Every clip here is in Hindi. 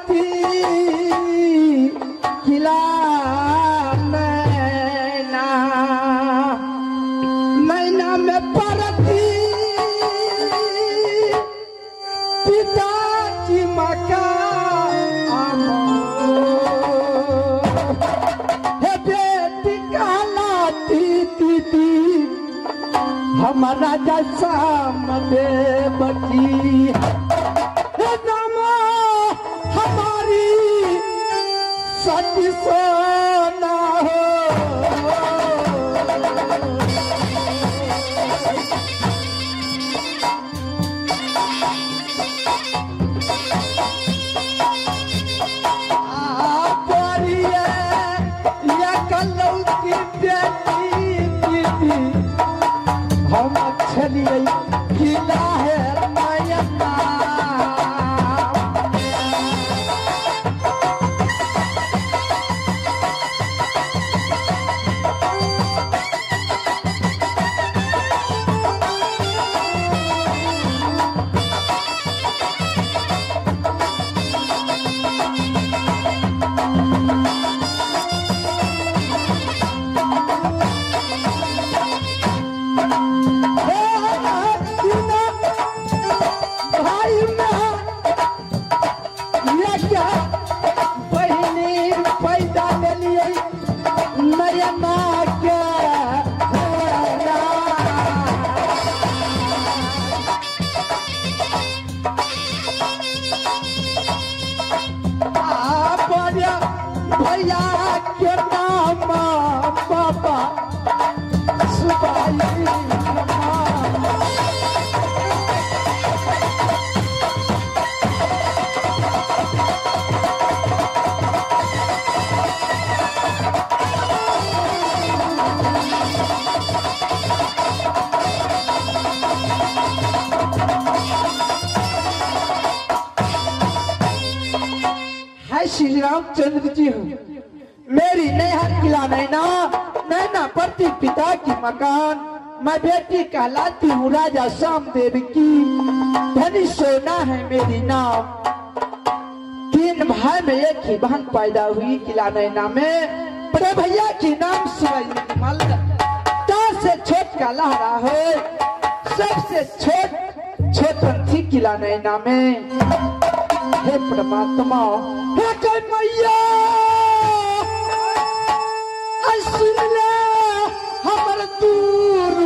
परती किला नैना नैना में परती पिता की मकान हे बेटी कहलाती दीदी हमारा जैसा मदे बची हमारी सती सोना हो हम चलिए किला है नयना भैया के नाम बाबा सुबाई श्री रामचंद्र जी हूँ मेरी नैहर किला नैना नैना परती पिता की मकान मैं बेटी कहलाती हूँ राजा श्यामदेव की धनी सोना है मेरी नाम तीन भाई में एक ही बहन पैदा हुई किला नैना में बड़े भैया की नाम शिवाई से छोट का लहरा है सबसे छोट थी किला नैना में हे परमात्मा हे मैया सुन ले हमर दूर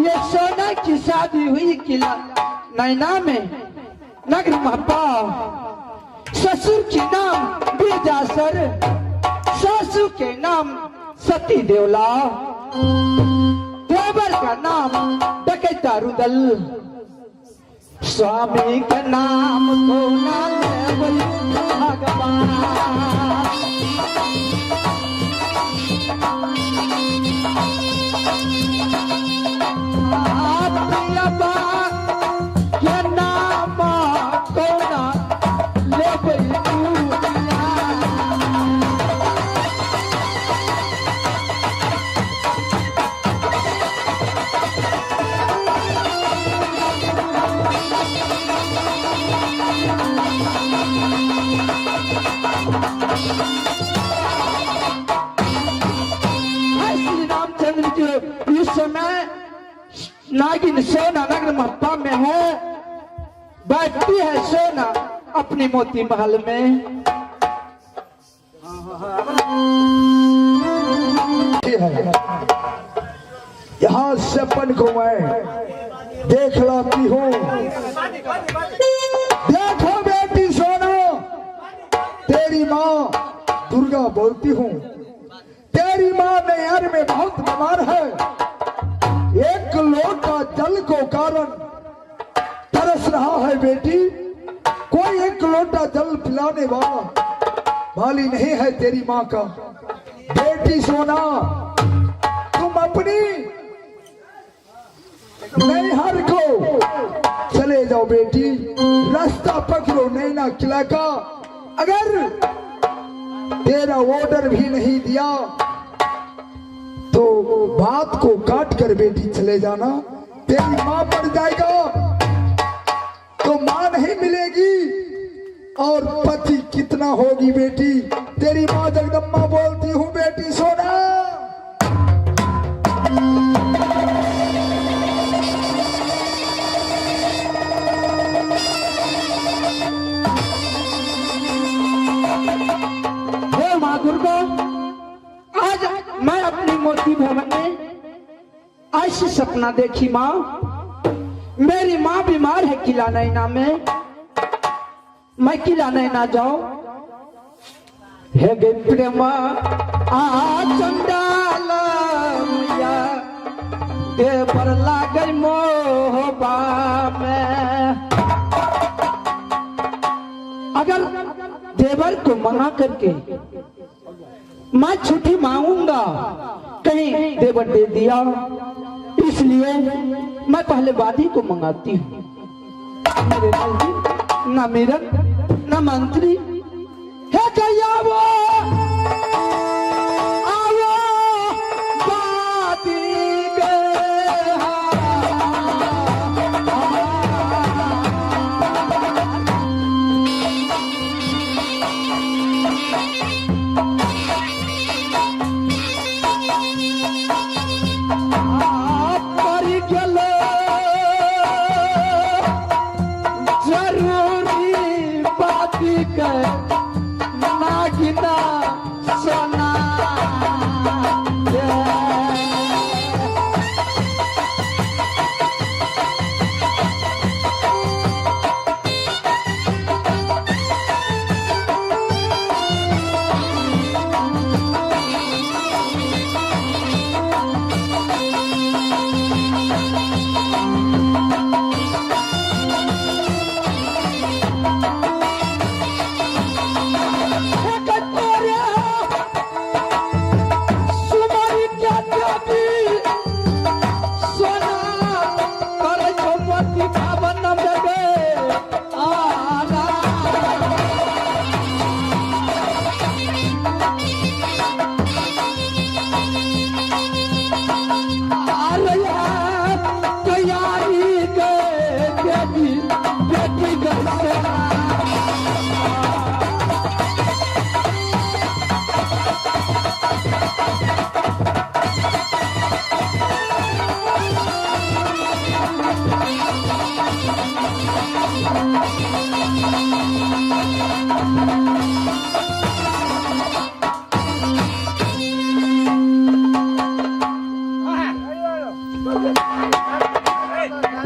ये सोना की शादी हुई किला नैना में नगर महपा ससुर के नाम बीजासर सासू के नाम सती देवला देवर का नाम डकैता रुदल स्वामी का नाम को भगवान नागिन सोना नगर महपा में है, बैठती है सोना अपनी मोती महल में। यहाँ सपन को मैं देख लाती हूँ। देखो बेटी सोना, तेरी माँ दुर्गा बोलती हूँ। तेरी माँ नैहर में बहुत बीमार है। एक लोटा जल को कारण तरस रहा है बेटी। कोई एक लोटा जल पिलाने वाली नहीं है तेरी माँ का। बेटी सोना, तुम अपनी नैहर को चले जाओ बेटी। रास्ता पकड़ो नैना किला का। अगर तेरा ऑर्डर भी नहीं दिया तो बात को काट कर बेटी चले जाना। तेरी माँ मर जाएगा तो माँ नहीं मिलेगी, और पति कितना होगी बेटी। तेरी माँ जगदम्बा बोलती हूँ बेटी सोना। हे माँ दुर्गा, आज मैं अपनी मोती भवन में ऐसी सपना देखी माँ। मेरी माँ बीमार है किला नैना में, मैं किला नैना जाऊं। हे गे प्रेमा आ चंडाल मैया देवर लागल मोहबा में। अगर देवर को मना करके मैं छुट्टी मांगूंगा, कहीं देवर दे दिया, इसलिए मैं पहले वादी को मंगाती हूँ। मेरे नजदीक ना मेरा ना मंत्री है। क्या वो आवो वादी नागिना सोना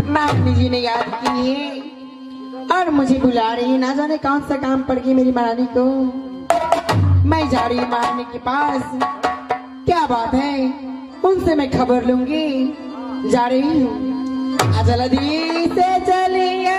मामी जी ने याद की है और मुझे बुला रही है। ना जाने कौन सा काम पड़ गया मेरी महारानी को। मैं जा रही हूँ महारानी के पास। क्या बात है, उनसे मैं खबर लूंगी। जा रही हूँ। जल्दी से चलिए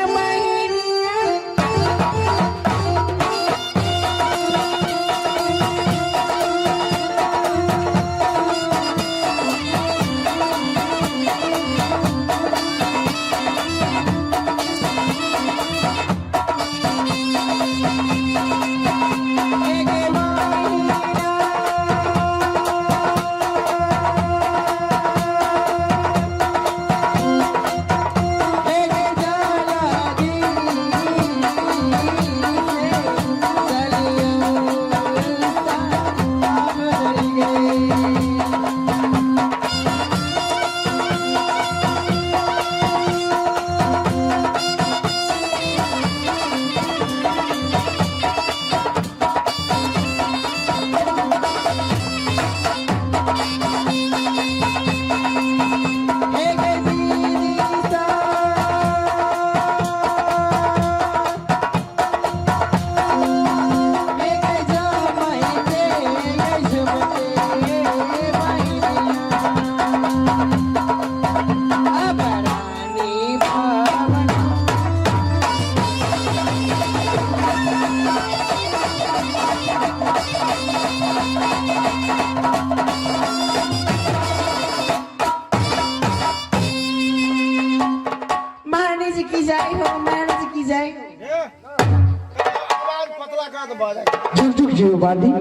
जुग जुग जियो बादी,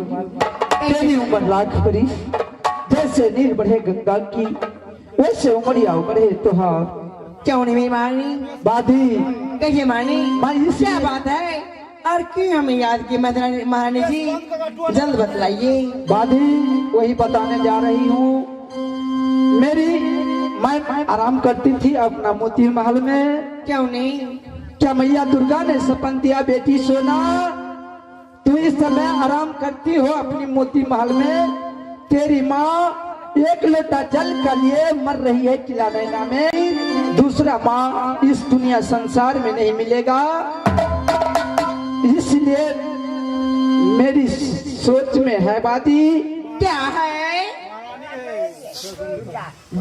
तेरी उम्र लाख बरिस। जैसे नीर बढ़े गंगा की, वैसे उमरिया बढ़े तुहार। क्यों नहीं मेरी महारानी? बादी कहिए महारानी, मानी से क्या बात है और क्यों हमें याद की महारानी जी? जल्द बतलाइए। बादी वही बताने जा रही हूँ। मैं आराम करती थी अपना मोती महल में। क्यों नहीं? क्या मैया दुर्गा ने सपन दिया बेटी सोना, तू इस समय आराम करती हो अपनी मोती महल में। तेरी माँ एक लोटा जल के लिए मर रही है किला नैना में। दूसरा माँ इस दुनिया संसार में नहीं मिलेगा। इसलिए मेरी सोच में है बादी, क्या है?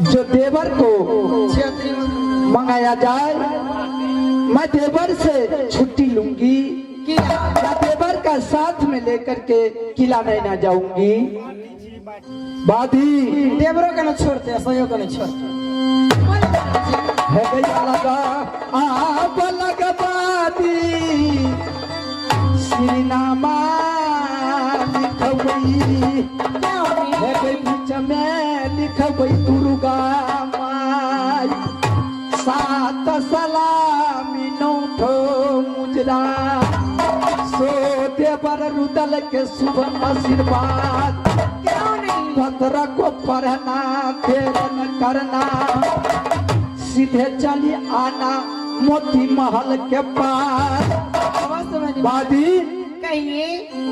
जो देवर को मंगाया जाए, मैं देवर से छुट्टी लूंगी या देवर का साथ में लेकर के किला नैना जाऊंगी। बादी देवरों का न छोड़ते, सयो का न छोड़ते। है गया लगा आप लगा बादी, श्रीनामा लिखवई है गई बीच में लिखवई दुर्गा माई। सात सलामी नौठो मुजरा, सो देवर रुदल के शुभ आशीर्वाद। पत्र को पढ़ना देर न करना, सीधे चली आना मोती महल के पास। बादी कहिए।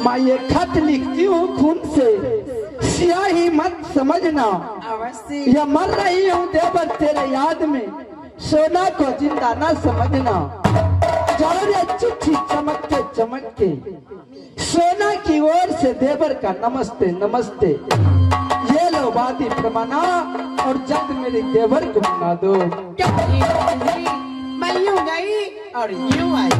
मैं ये खत लिखती हूँ खून से, स्याही मत समझना। अवश्य। या मर रही हूँ देवर तेरे याद में, सोना को जिंदा न समझना। चलो रे चिट्ठी चमकते चमकते, सोना की ओर से देवर का नमस्ते नमस्ते। ये लो बादी प्रमाणा और जल्द मेरे देवर को मना दो। क्या मैं यूं गई और यूं आई।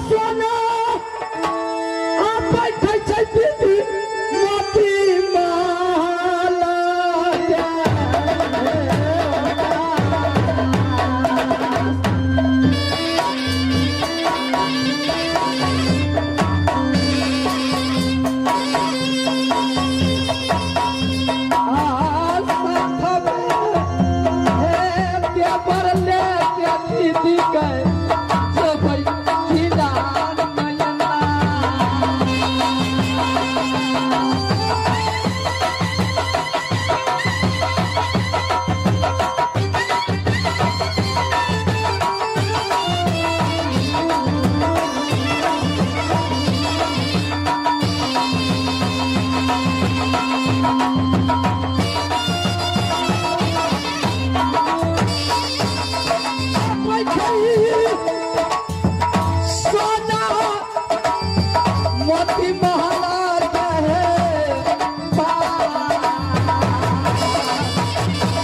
सोना आप बैठे छै दीदी मोती माला दे। दीदी कहे